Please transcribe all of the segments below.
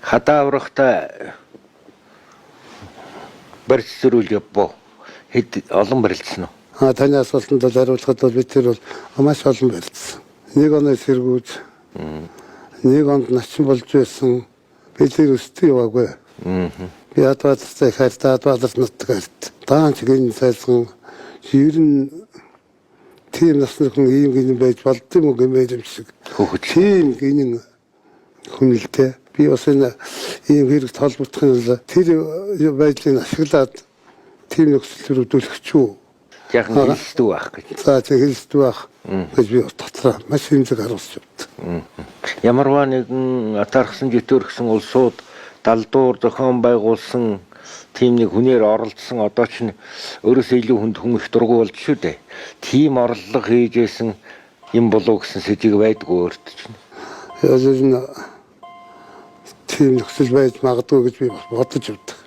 Хадаа аврахтаа барьцруулж явбоо. Хэд олон барилдсан уу? Таны асуултанд хариулахад бол бид тэр бол маш олон барилдсан. Нэг оноо сэргүүж. Нэг онд начин болж байсан. Би тэр өстөө яваагүй. Би Адбаатартай хайртай Адбаатар нутаг хайртай. Даанч гин сайсан ер нь тийм насны хүн ийм гин байж болдсон юм гэмээр юм шиг. Тийм гин хүнэлтэй. Би бас энэ ийм хэрэг толбогдохын тэр байдлыг ашиглаад тийм нөхцөл рүү төлөх үү. Яг хэлсдүү байх гэж. За тийм хэлсдүү байх гэж би дотроо маш хэмжээг харуулж явдаг. Ямарваа нэгэн атаархсан житөрхсөн улсууд далдуур зохион байгуулсан тийм нэг хүнээр оролцсон одоо ч өөрөөсөө илүү хүнд хүн их дургу болж шүү дээ. Тийм орлого хийжсэн юм болов гэсэн сэжиг байдгүй өөрт чинь. Энэ тийм нөхцөл байж магадгүй гэж би бодож явдаг.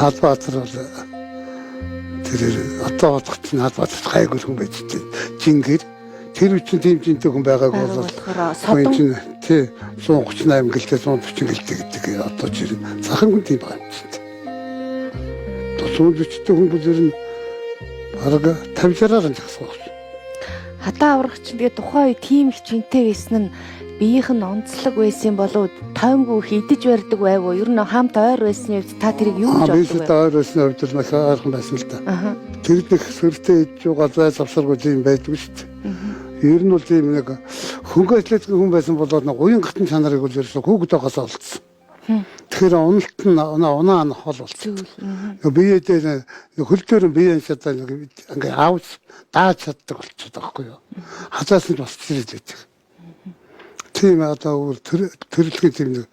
Адбаатар бол тэр одоо бодох чинь Адбаатар гайгүй хүн байж тээ. Жингэр тэр үчин тийм жинтэй хүн байгаагүй бол содон тий 138 гэлтэй 140 гэлтэй гэдэг одоо жир захын хүн тийм байгаа юм чинь. 140-тэй хүн бүлэр нь бараг 50-60-аар зогсоох. Хадаа аврах чинь тэгээ тухайн үе тийм их жинтэй байсан нь биеийнх нь онцлог байсан болов тоймгүй хидэж барьдаг байвуу. Ер нь хамт ойр байсны үед та тэрийг юу гэж боддог вэ? Би ойр байсны үед л маш ойрхон байсан л да. Тэр нэг сүртэй идж байгаа зай завсаргүй юм байдаг шүү дээ. Ер нь бол тийм нэг хөнгөөслөг хүн байсан болоод нэг уян гатан чанарыг бол ерөөсөө хүүхэд байгаас олдсон. Тэгэхээр уналт нь унаа хол болсон. Биеэдээ хөл дээр биеийн шатаа ингээ аавч дааж чаддаг болчиход байгаа байхгүй юу? Хазаас нь босч ирээд байдаг. Тийм одоо төрөлхийн тийм нэг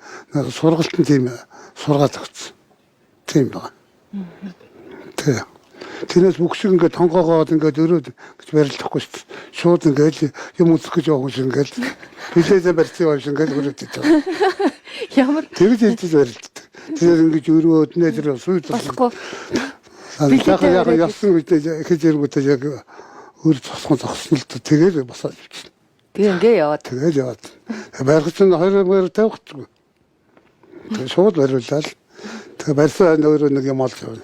сургалтын тийм сургаал өгсөн. Тийм байна. Тийм. Тэрнээс бүх шиг ингээд тонгоогоод ингээд өрөөд гэж барилдахгүй шүү дээ. Шууд ингээд юм үзэх гэж явах шиг ингээд билээсээ барьсан юм шиг ингээд өрөөд идэж байгаа. Ямар тэр хэлж барилддаг. Тэр ингээд өрөөд нэ тэр сүйд болохгүй. Яг явсан үедээ ихэж ирэнгүүтээ яг өр цосгон зогсон л тэгээд босоод явчихна. Тэгээ ингээ яваад. Тэгээд яваад. Барих чинь 2000 тавихчгүй. Тэгээд шууд бариулаад. Тэгээд барьсан өөрөө нэг юм олж явна.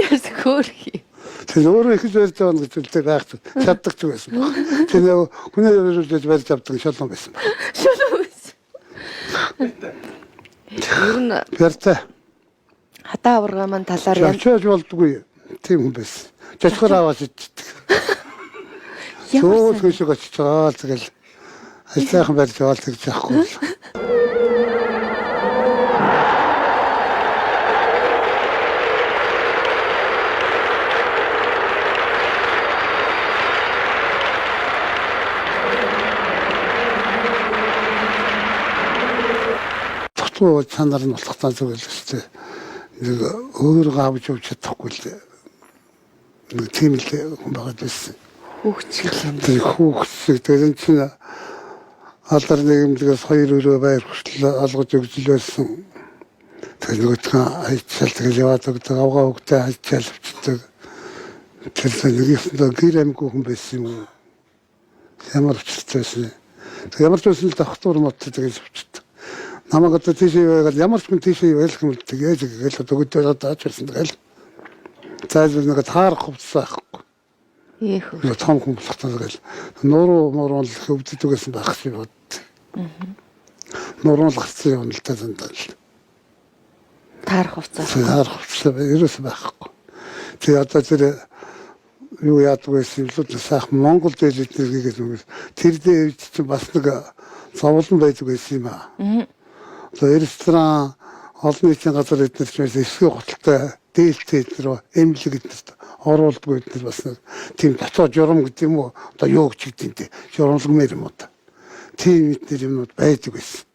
Яс хөөрхи. Тэр өөрөө их барьж байгаа гэж үлдээ гайхаж чаддаг ч байсан баг. Тэр хүний өөрөөр барьж авдаг шалон байсан баг. Шалон байсан. Ер нь барьтаа. Хадаа аврага маань талаар янчж болдгүй тийм хүн байсан. Жачхаар аваад иддэг. Сууд хөшөг очиж байгаа л тэгэл хайцаахан барьж аваад гэж яахгүй. Тохтуу чанар нь болох таа зүйл шүү дээ. Нэг өөр авч явж чадахгүй л нэг тийм л хүн байгаа байсан. Хүүхчиг тэр чинь алдар нэгэмлэгээс 2 өрөө байр хүртэл олгож өгч байсан. Тэр нөгөөдгөө хайчаал тэгэл яваад өгдөг авгаа өгдөө хайчаал авчдаг. Тэр нэгийхээ гэр амгүй хүн байсан юм. Ямар учиртай байсан. Ямар ч байсан л давхтуур мод тэгэж авчдаг. Намайг одоо тийшээ байгаад ямар ч хүн тийшээ байлах юм л тэгээд тэгэл өгдөө дааж байсан тэгэл. Заавал нэг таарах хувцас байхгүй. Ийхүү. Том хүн болох тэгэл нууруу л өвддөг гэсэн байх шиг бод. Нууруу л гарсан юм л та зандаа л. Таарах хувцас. Таарах хувцас ерөөс байхгүй. Тэгээ одоо тэр юу яадаг байсан юм л сайхан Монгол дээлэтнэргийгээс юм. Тэр дээр чинь бас нэг зовлон байдаг байсан юм аа. Одоо ресторан олон нийтийн газар эднэр ч эсвээ готалтай дээлтэй эднэр эмнэлэг эднэрт оруулдгүй эднэр бас тийм дотоод журам гэдэг юм уу одоо юу гэж гэдэг юм те журамлаг мэр юм уу тийм эднэр юмуд байдаг байсан.